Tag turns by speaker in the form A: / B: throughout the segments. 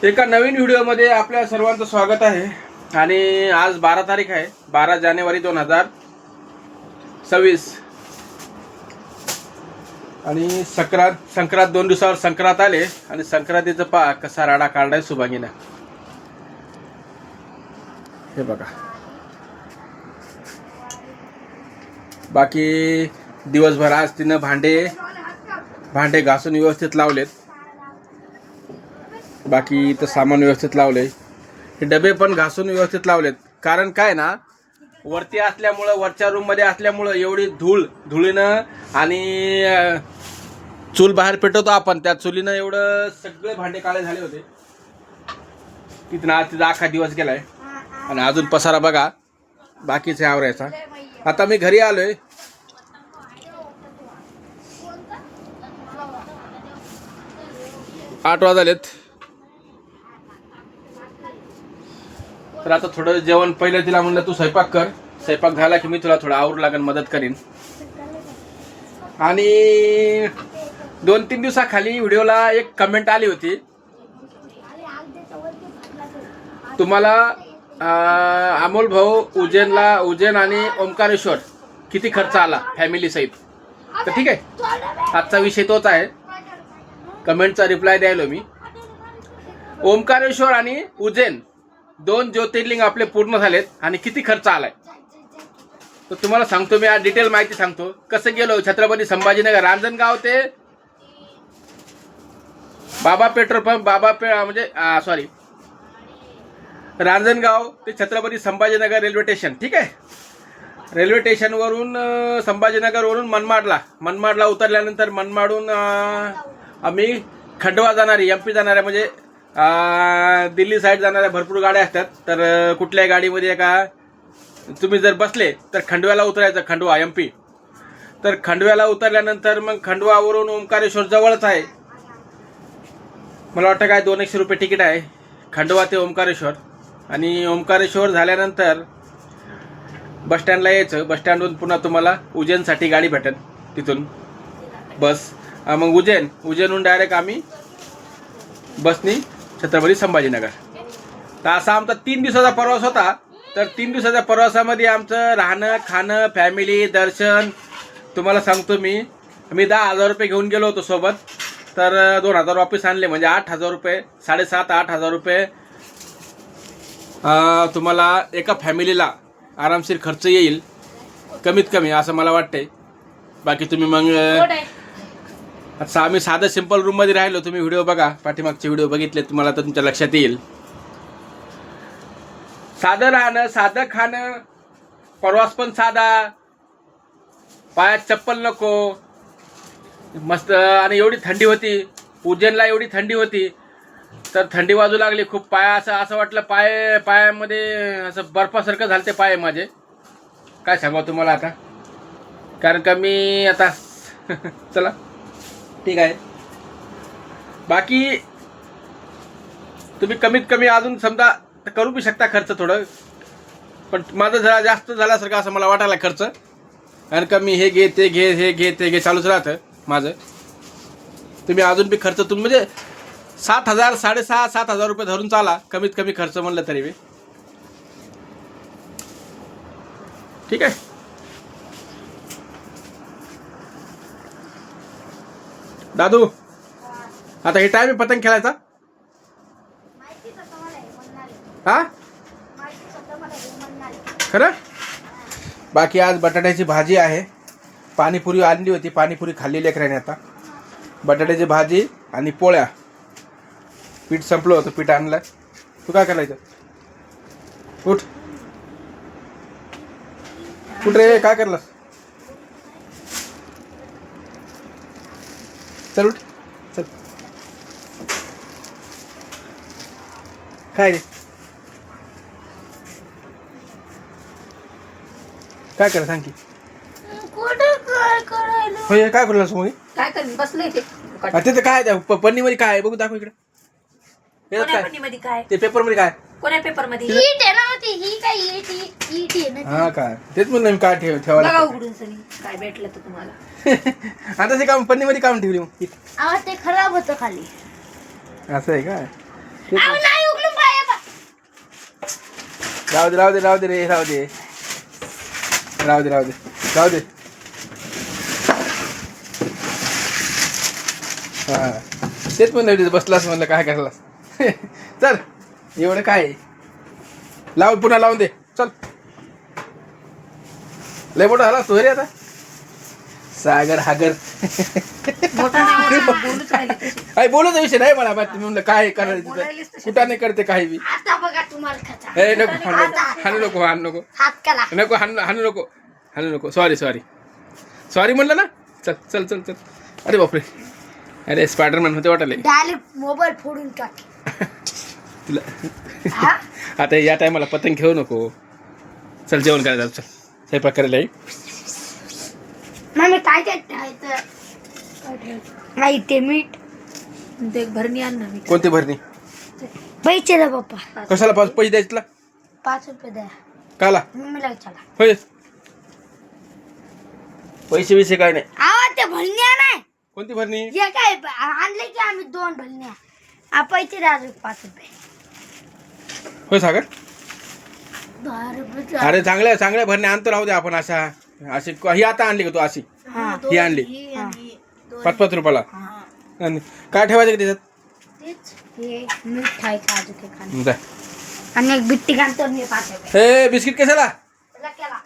A: एका नवीन व्हिडिओमध्ये आपल्या सर्वांचं स्वागत आहे। आणि आज 12 तारीख आहे, 12 जानेवारी 2026 आणि संक्रांत 2 दिवसावर संक्रांत आले आणि संक्रांतीचं पहा कसा राडा काढलाय सुभांगीनं। हे बघा, बाकी दिवसभर आज तिनं भांडे घासून व्यवस्थित लावलेत, बाकी इथं सामान व्यवस्थित लावले, हे डबे पण घासून व्यवस्थित लावलेत। कारण काय ना, वरती असल्यामुळं, वरच्या रूम मध्ये असल्यामुळं एवढी धुळीनं आणि चूल बाहेर पेटवतो आपण, त्या चुलीनं एवढं सगळे भांडे काळे झाले होते। तिथं आज तिचा अख्खा दिवस गेलाय आणि अजून पसारा बघा बाकीचे आवरायचा। आता मी घरी आलोय, आठ वाजलेत, तर आता थोडं जेवण पहिलं तिला म्हणलं तू स्वयंपाक कर, स्वयंपाक झाला की मी तुला थोडं आवरू लागेल, मदत करीन। आणि 2-3 दिवसाखाली व्हिडिओला एक कमेंट आली होती, तुम्हाला अमोल भाऊ उज्जैन आणि ओंकारेश्वर किती खर्च आला फॅमिली सहित। तर ठीक आहे, आजचा विषय तोच आहे, कमेंटचा रिप्लाय द्यायलो मी। ओंकारेश्वर आणि उज्जैन 2 ज्योतिर्लिंग आपले पूर्ण झालेत आणि किती खर्च आलाय तर तुम्हाला सांगतो मी। आज डिटेल माहिती सांगतो, कसं गेलो छत्रपती संभाजीनगर रांजणगाव ते बाबा पेट्रोल पंप, रांजणगाव ते छत्रपती संभाजीनगर रेल्वे स्टेशन। ठीक आहे, रेल्वे स्टेशनवरून संभाजीनगरवरून मनमाडला उतरल्यानंतर मनमाडून आम्ही खंडवा जाणारी, MP जाणाऱ्या, म्हणजे दिल्ली साईड जाणाऱ्या भरपूर गाड्या असतात। तर कुठल्याही गाडीमध्ये का तुम्ही जर बसले तर खंडव्याला उतरायचं, खंडवा MP। तर खंडव्याला उतरल्यानंतर मग खंडवावरून ओंकारेश्वर जवळच आहे, मला वाटतं काय 200 रुपये तिकीट आहे खंडवा ते ओंकारेश्वर। आणि ओंकारेश्वर झाल्यानंतर बसस्टँडला यायचं, बसस्टँडवरून पुन्हा तुम्हाला उज्जैनसाठी गाडी भेटेल, तिथून बस। मग उज्जैनहून डायरेक्ट आम्ही बसनी छत्रपती संभाजीनगर। तर असा आमचा 3 दिवसाचा प्रवास होता। तर 3 दिवसाच्या प्रवासामध्ये आमचं राहणं, खाणं, फॅमिली, दर्शन, तुम्हाला सांगतो मी 10,000 रुपये घेऊन गेलो होतो सोबत। तर 2,000 वापस आणले, म्हणजे 8,000 रुपये, 7,500-8,000 रुपये तुम्हाला एका फॅमिलीला आरामशीर खर्च येईल, कमीत कमी असं मला वाटतंय। बाकी तुम्ही मग आता आम्ही साधं सिंपल रूममध्ये राहिलो, तुम्ही व्हिडिओ बघा, पाठीमागचे व्हिडिओ बघितले तुम्हाला तर तुमच्या लक्षात येईल। साधं राहणं, साधं खाणं, प्रवास पण साधा, पायात चप्पल नको, मस्त। आणि एवढी थंडी होती उज्जैनला, एवढी थंडी होती, तर थंडी वाजू लागली खूप। असं वाटलं पायामध्ये असं बर्फासारखं झालं ते पाय माझे, काय सांगावं तुम्हाला आता, कारण का मी आता चला ठीक आहे। बाकी तुम्ही कमीत कमी अजून समजा करू बी शकता खर्च थोडं, पण माझं जरा जास्त झाल्यासारखं असं मला वाटायला खर्च, कारण का मी हे घे ते घे चालूच राहतं माझं। तुम्ही अजून बी खर्च म्हणजे 7,000, 6,500-7,000 रुपये धरून चाला, कमीत कमी खर्च म्हणलं तरी बी, ठीक आहे। दादू, आता हे टाइम आहे पतंग खेळायचा, हा खरं। बाकी आज बटाट्याची भाजी आहे, पाणीपुरी आणली होती, पाणीपुरी खाल्ली लेकराने। आता बटाट्याची भाजी आणि पोळ्या, पीठ संपलं होतं, पीठ आणलं। तू काय करायचं, उठ रे, काय करलास, चल उठ चल, काय रे, काय करा सांग की, होय काय करलास मग,
B: काय करीन बसले ते
A: तिथे काय पन्नी मध्ये काय बघू, दाखव इकडे,
B: काय
A: ते पेपर मध्ये काय,
B: कोण्या पेपर मध्ये
C: ईट आहे ना ती, ही काय ईट आहे ना ती.
A: हा काय, तेच म्हणलं मी काय ठेवायला
B: बघा उघडून सनी काय भेटलं तर तुम्हाला।
A: आता ते काम पन्नी मध्ये काम ठेवली मग
C: आवाज ते खराब होतं खाली।
A: असं आहे काय,
C: अहो, नाही उघडून पाया बा.
A: राहू दे राहू दे राहू दे रे राहू दे राहू दे राहू दे राहू दे. हा तेच म्हणलं तिथं बसलास म्हणलं काय करलास. चल एवढं काय आहे? लावून पुन्हा लावून दे चल. लय मोठा झाला तू रे आता सागर हागर.
B: मोठा नाही होत, बोलूच राहिले तसे.
A: अरे बोलायचा विषय नाही मला माहिती. मी म्हणलं काय करायचं
B: बोलायलेच
A: तिथं
B: तसे.
A: कुठं नाही करते काही बी.
C: आता बघा तुम्हाला खचा.
A: ए नको हाणू नको हाणू नको
C: हात केला.
A: नको हाणू नको हाणू नको. सॉरी सॉरी सॉरी म्हणलं ना. चल चल चल चल. अरे बापरे अरे स्पायडरमॅन होते वाटले
C: डायरेक्ट मोबाईल फोडून टाक.
A: तुला.
C: हा?
A: आता या टायमाला पतंग घेऊ नको. चल जेवण करायचं चल स्वयंपाक करायला ये.
C: मम्मी काय काय ठेवायचं? नाही ते मीठ.
B: ते एक भरणी आण ना मी.
A: कोणती भरणी
C: पैसे द्या पप्पा.
A: कशाला पैसे द्यायचे तुला
C: 5 रुपये द्या.
A: काला
C: मम्मीला विचारा.
A: होय पैसे बिसे काय नाही.
C: आवा ते भरण्या नाही.
A: कोणती भरणी
C: जे काय आणले की आम्ही 2 भरण्या. पैसे द्या अजून 5 रुपये.
A: होय सागर
C: 10 रुपये.
A: अरे चांगल्या चांगल्या भरण्या आणतो राहू दे आपण. अशा अशी ही आता आणली का तू अशी ही आणली 5-5 रुपयाला. आणि काय ठेवायचं का त्याच्यात
C: तेच हे मीठ खायचं अजून ते खाणं.
A: जा.
C: आणि एक बिट्टी घालतो मी 5 रुपये.
A: हे बिस्किट कशाला
C: त्याला केला.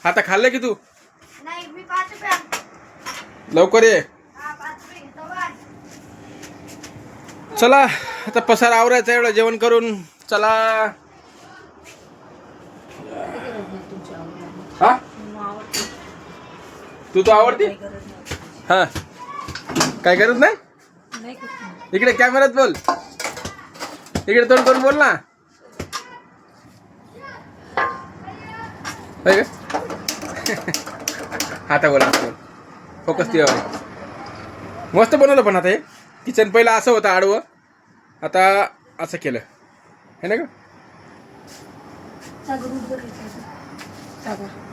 A: आता खाल्लं की तू
C: नाही मी 5 रुपये आणतो.
A: लवकर ये.
C: हा 5 रुपये घेतो बा.
A: चला आता पसार आवरायचा एवढं जेवण करून. चला हा तू आवडते हा काय करत नाही.
B: नाही करत.
A: इकडे कॅमेऱ्यात बोल. इकडे तोंड करून बोल ना. होय का? आता बोल आता बोल. फोकस तुझ्यावर. मस्त बनवलं पण आता हे किचन पहिलं असं होतं आडवं आता असं केलं है ना का.
B: सागर उठ बरं इथं. सागर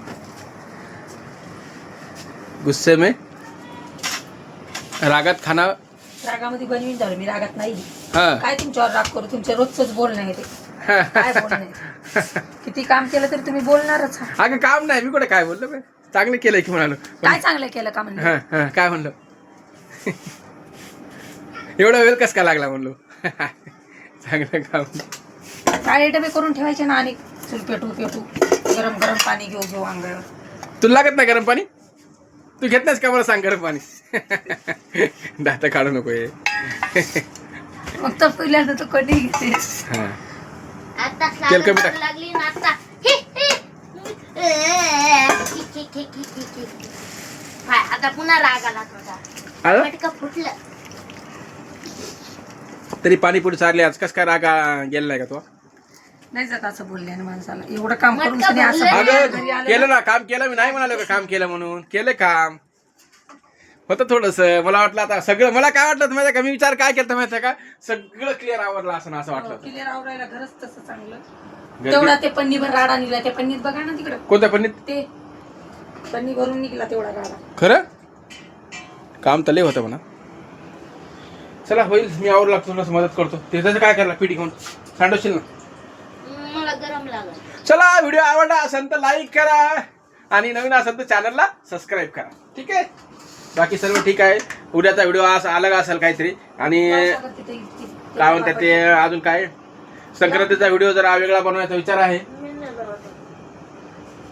A: गुस्से में रागात खाना.
B: रागामध्ये बनवीन झालं मी. रागात नाही.
A: हा
B: काय तुमच्यावर राग करू. तुमच्या रोजच बोलणं आहे ते. काय बोलणं आहे. किती काम केलं तरी तुम्ही बोलणारच.
A: अगं काम नाही मी कुठे काय बोललो बे. चांगलं केलंय की म्हणालो.
B: काय चांगलं केलं का म्हणलं.
A: हा हा काय म्हणलो. एवढा वेळ कस काय लागला म्हणलो. चांगलं काम.
B: काळे डबे करून ठेवायचे ना. आणि चूल पेटू पेटू गरम गरम पाणी घेऊ घेऊ अंगावर.
A: तुला लागत नाही गरम पाणी. तू घेत नाहीस का मला सांग गरम पाणी. दाता काढू नको हे.
B: मग तर पहिल्यांदा तर कधी घेते.
A: हा
C: आता
A: तेल कमी टाक.
C: साखर लागली ना आता. हाय, आता पुन्हा राग आला तुझा.
A: आला?
C: पटकन फुटलं.
A: तरी पाणीपुरी चालली आज. कस काय रागा गेला नाही का तो.
B: नाही जात असं बोलल्याने माणसाला. एवढं काम करून
C: मटका
B: सुद्धा असं
C: बोलले.
B: बोलल्याने घरी
A: अगं
B: आलं
A: केलं
B: ना.
A: ना काम केलं. मी नाही म्हणालो का काम केलं म्हणून. केलं काम होतं थोडस. मला वाटलं आता सगळं. मला काय वाटलं माहिती का. मी विचार काय केलं माहिती का. सगळं क्लिअर आवडलं असं असं वाटलं.
B: क्लिअर आवरायला घरच तसं चांगलं. तेवढा ते पन्नीभर राडा निघला. त्या पन्नीत बघा ना तिकडं.
A: कोणत्या पन्नीत
B: ते पन्नी भरून निघला तेवढा राडा.
A: खरं काम तर लय होतं म्हणा. चला होईल. मी आवड लागतो थोडंसं मदत करतो. ते त्याचं काय करायला पिठी घेऊन सांडवशील ना.
C: मला गरम लागल.
A: चला व्हिडिओ आवडला असेल तर लाईक करा आणि नवीन असेल तर चॅनलला सबस्क्राईब करा. ठीक आहे. बाकी सर्व ठीक आहे. उद्याचा व्हिडिओ अलग असेल काहीतरी. आणि काय म्हणतात ते अजून काय संक्रांतीचा व्हिडिओ जरा वेगळा बनवायचा विचार आहे.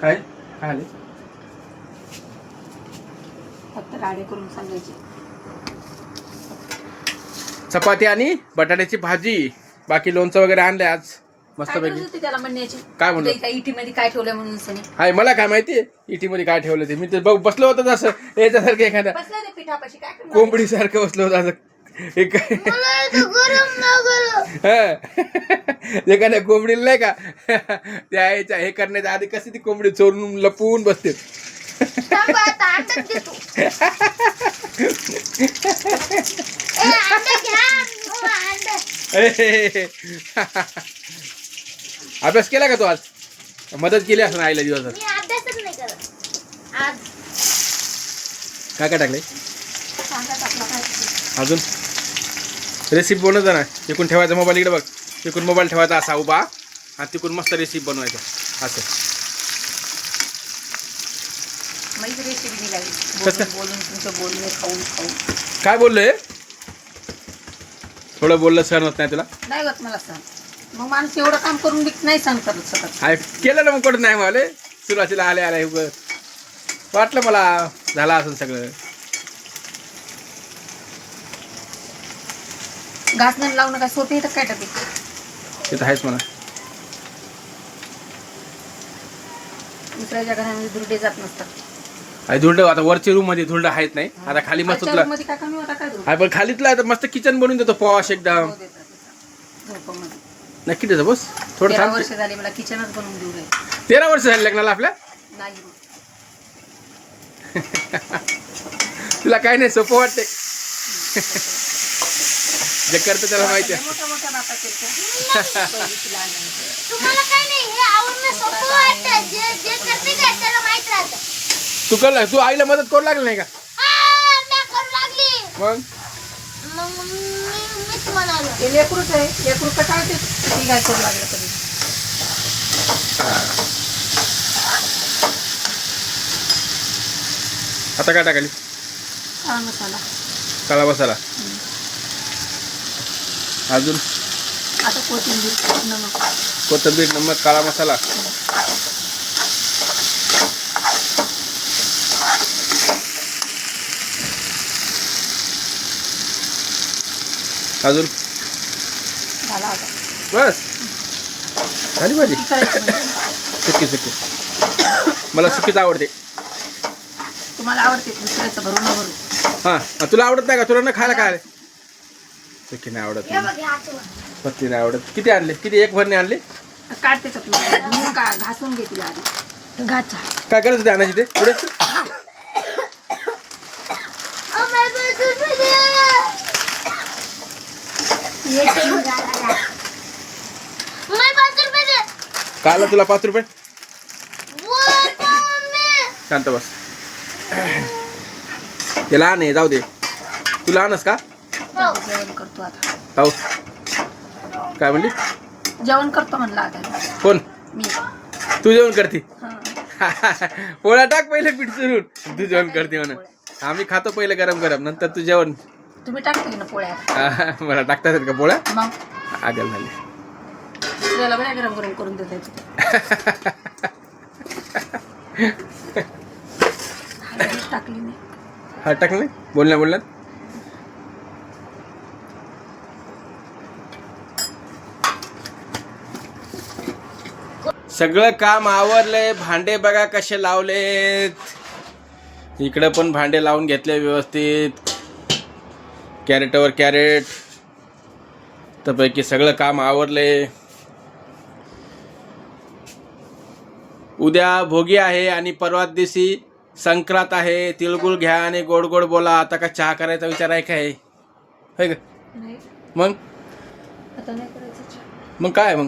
A: काय काय आले
B: फक्त राडे करून सांगायचे.
A: चपाती आणि बटाट्याची भाजी. बाकी लोणचं वगैरे आणलंय आज मस्त
B: काय
A: पैकी.
B: करत होती त्याला म्हणण्याची.
A: काय म्हणलं?
B: इटी मध्ये काय ठेवलं म्हणून सनी.
A: हाय मला काय माहितीये इटी मध्ये काय ठेवलं ते. मी ते बसलो होतो तसं याच्यासारखं एखाद्या
B: बसलं ते पिठापाशी काय करणार?
A: कोंबडी सारखं बसलो होतं असं. एक
C: मला इथं गरम लागल.
A: एखाद्या कोंबडीला नाही का त्या याच्या हे करण्याच्या आधी कशी ती कोंबडी चोरून लपवून बसते.
C: थांब आता अंडा देतो. अंडा घ्या. अंडा.
A: अभ्यास केला का तू आज. मदत केली असं आईला दिवस.
C: मी अभ्यासच नाही करत आज.
A: काय काय टाकले
B: कांदा टाकला काय?
A: अजून रेसिपी बनवता ना. एकूण ठेवायचा मोबाईल इकडे बघ. तिकडून मोबाईल ठेवायचा असा उभा आणि तिकडून मस्त रेसिपी बनवायचं असं.
B: माझी रेसिपी निघाली
A: कसं?
B: बोलून बोलून तुमचं बोलणे खाऊन खाऊन.
A: काय बोललोय? थोडं बोललं सहन होत नाही तुला?
B: नाही होत मला सण. मग माणूस एवढं काम करून बी नाही सहन करत शकत.
A: हाय केलं ना मग कुठं नाही मला सुरुवातीला आले उगं वाटलं मला झालं असं सगळं.
B: घास नाही लावणं काय सोपे येतं काय टाके.
A: ते तर आहेच मला.
B: दुसऱ्याच्या घरामध्ये दुर्डे जात नसतात.
A: आणि धुंड आता वरच्या रूम मध्ये धुंड आहेत नाही. आता खाली मस्त तुला
B: मध्ये काय कमी होता काय
A: हा पण खालीतला आता मस्त किचन बनवून देतो पॉश एकदम.
B: झोपामध्ये
A: नक्की देतो बस थोडं
B: 13
A: थांब.
B: वर्ष झाली मला किचनच बनवून देऊ राहील.
A: 13 वर्ष झाली लग्नाला आपल्या.
B: नाही
A: तुला काय नाही सोपं वाटते. जे करतं त्याला माहिती आहे.
B: मोठ्या मोठ्या बापा केलं.
C: तुम्हाला काय नाही हे आवडणं सोपं वाटतं. जे करते काय त्याला माहित राहतं.
A: तू आईला मदत करू लागली नाही का?
C: मी करू लागली.
A: मग
C: मीच म्हणालो.
B: ते लेकरूच आहे. लेकरू कटाळते. ती काय करू लागलं कधी.
A: आता काय टाकाली?
B: हा मसाला.
A: काळा मसाला. अजून
B: आता कोथिंबीर नमक.
A: कोथिंबीर नमक काळा मसाला. अजून
B: झाला आता.
A: बस झाली भाजी.
B: ती करायची म्हणजे.
A: सुकी सुकी मला सुकीच आवडते.
B: तुम्हाला आवडते दुसऱ्याचं भरून न भरू.
A: हां तुला आवडत नाही का? तुला न खायला काय सुकी नाही आवडत.
C: हे बघ हे आठवण.
A: पत्ती नाही आवडत. किती आणले? किती एक भरणे आणले?
B: काढते का तुला म्हणून का घासून घे तिला आधी. घाचा.
A: काय करायचं ते आणायची ते पुढे? काला तुला 5 रुपये. शांत बस. ते लहान आहे जाऊ दे. तू लहानच का?
B: जेवण करतो आता.
A: जाऊ काय म्हणली?
B: जेवण करतो म्हणलं आता.
A: कोण?
B: मी.
A: तू जेवण करते?
B: हा.
A: पोळ्या टाक पहिले पीठ चुरून. तू जेवण करते म्हणून. आम्ही खातो पहिले गरम गरम नंतर तू जेवण.
B: तुम्ही टाकते ना पोळ्या.
A: मला टाकता येतात का पोळ्या?
B: मग
A: आगल झाली.
B: त्याला बऱ्या गरम गरम करून देता टाकली नाही.
A: हा टाक नाही बोलण्यात. सगळं काम आवरलंय. भांडे बघा कसे लावलेत. इकडे पण भांडे लावून घेतले व्यवस्थित. कॅरेटवर कॅरेट. त्यापैकी सगळं काम आवरलंय. उद्या भोगी आहे आणि परवा दिवशी संक्रांत आहे. तिळगुळ घ्या आणि गोड गोड बोला. आता का चहा करायचा विचार आहे काय? होय का?
B: नाही
A: मग
B: आता नाही करायचं चहा.
A: मग काय मग?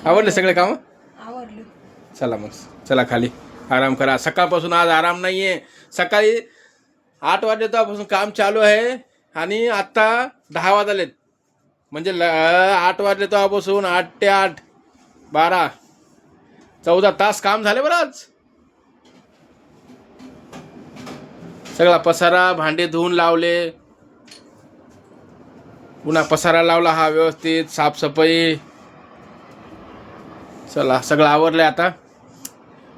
A: आवडले सगळे काम?
B: आवडलं.
A: चला मग चला खाली आराम करा. सकाळपासून आज आराम नाही आहे. सकाळी 8 वाजल्यापासून काम चालू आहे आणि आत्ता 10 वाजलेत. म्हणजे 8 वाजले तेव्हापासून 8 ते 8 12 14 तास काम झाले बरं आज. सगळा पसारा भांडे धुवून लावले. पुन्हा पसारा लावला हा व्यवस्थित साफसफाई. चला सगळं आवरलंय. आता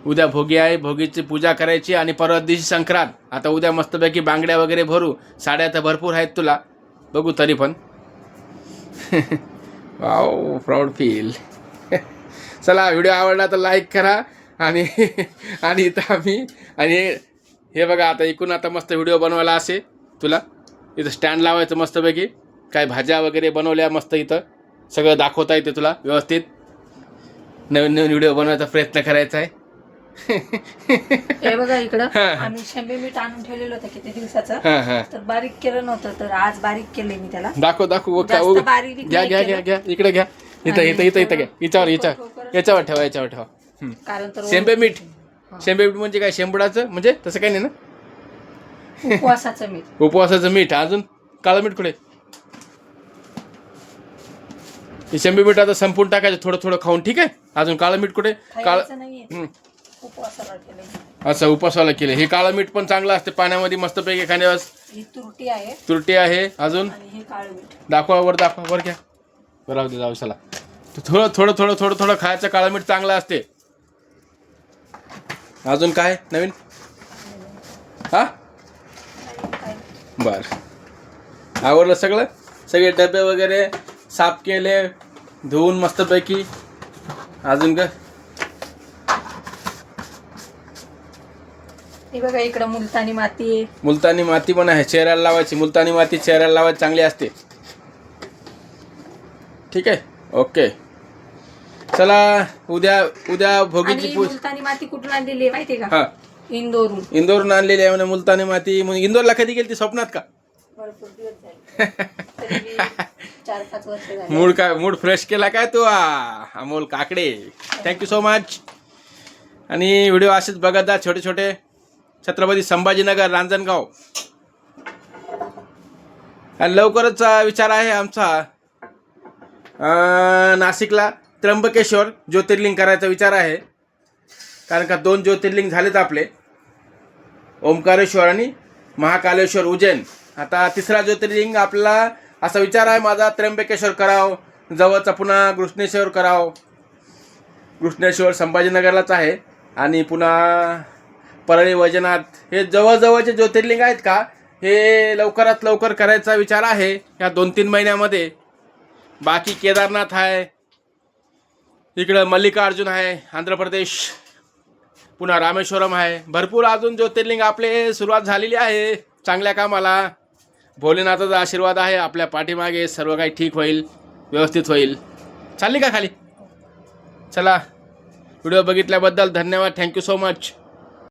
A: उद्या भोगी आहे. भोगीची पूजा करायची आणि परवा दिवशी संक्रांत. आता उद्या मस्तपैकी बांगड्या वगैरे भरू. साड्या तर भरपूर आहेत तुला बघू तरी पण. Wow proud feel. चला व्हिडिओ आवडला तर लाईक करा आणि इथं आम्ही आणि हे बघा आता इकडून आता मस्त व्हिडिओ बनवायला असे तुला इथं स्टँड लावायचं मस्तपैकी. काय भाज्या वगैरे बनवल्या मस्त. इथं सगळं दाखवता येते तुला व्यवस्थित. नवीन नवीन व्हिडिओ बनवायचा प्रयत्न करायचा आहे.
B: हे बघा इकडं आम्ही शेंबे मीठ आणून ठेवलेलं होतं किती दिवसाचं. तर बारीक केलं नव्हतं तर आज बारीक केलंय मी त्याला.
A: दाखव
B: जास्त बारीक
A: घ्या घ्या घ्या घ्या इकडे घ्या. इथं घ्या. याच्यावर ठेवा याच्यावर ठेवा.
B: कारण तर
A: शेंबे मीठ. शेंबे मीठ म्हणजे काय? शेंबुडाचं म्हणजे तसं काही नाही ना.
B: उपवासाचं मीठ.
A: उपवासाचं मीठ. अजून काळं मीठ कुठे? हे शंभर मीठ आता संपून टाकायचं थोडं थोडं खाऊन, ठीक आहे. अजून काळं मीठ कुठे?
B: खायचं नाहीये,
A: हं.
B: उपवासाला केलंय.
A: असं उपासाला केलं. हे काळं मीठ पण चांगलं असते पाण्यामध्ये मस्तपैकी खाण्यास.
B: ही तुरटी आहे
A: तुरटी आहे. अजून
B: आणि हे काळं मीठ.
A: दाखवा वर घ्या. बरं दे जाऊ चला. थोडं थोडं थोडं थोडं थोडं खायचं. काळं मीठ चांगलं असते. अजून काय नवीन? हा बर, आवडलं सगळं. सगळे डबे वगैरे साफ केले, धुवून मस्तपैकी. अजून का?
B: हे बघा इकडं मुलतानी माती आहे.
A: मुलतानी माती पण आहे, चेहऱ्याला लावायची. मुलतानी माती चेहऱ्याला लावायची, चांगली असते. ठीक आहे, ओके. चला उद्या भोगीची
B: आणि मुलतानी माती कुठून आणलेली आहे माहितीये का?
A: हा,
B: इंदोरून
A: आणलेली आहे म्हणे मुलतानी माती. मग इंदोरला कधी गेली ती? स्वप्नात का?
B: भरपूर दिवस झाले. 4-5 वर्ष झाले.
A: मूड फ्रेश केला काय तू? Amol Kakade, thank you so much. आणि व्हिडिओ असेच बघत जा, छोटे छोटे. छत्रपती संभाजीनगर, रांजणगाव. आणि लवकरच विचार आहे आमचा नाशिकला त्र्यंबकेश्वर ज्योतिर्लिंग करायचा विचार आहे. कारण का 2 ज्योतिर्लिंग झालेत आपले, ओंकारेश्वर आणि महाकालेश्वर उज्जैन. आता 3रा ज्योतिर्लिंग आपल्याला असा विचार आहे माझा, त्र्यंबकेश्वर करावं, जवळचा पुन्हा घृष्णेश्वर करावं. घृष्णेश्वर संभाजीनगरलाच आहे. आणि पुन्हा परळी, वैजनाथ हे जवळजवळचे ज्योतिर्लिंग आहेत का, हे लवकरात लवकर करायचा विचार आहे या 2-3 महिन्यामध्ये. बाकी केदारनाथ आहे, इकडं मल्लिकार्जुन आहे आंध्र प्रदेश, पुन्हा रामेश्वरम आहे. भरपूर अजून ज्योतिर्लिंग आपले सुरुवात झालेली आहे चांगल्या कामाला. भोलेनाथाचा आशीर्वाद आहे आपल्या पाठीमागे. सर्व काही ठीक होईल, व्यवस्थित होईल. चालली का खाली? चला, व्हिडिओ बघितल्याबद्दल धन्यवाद. Thank you so much.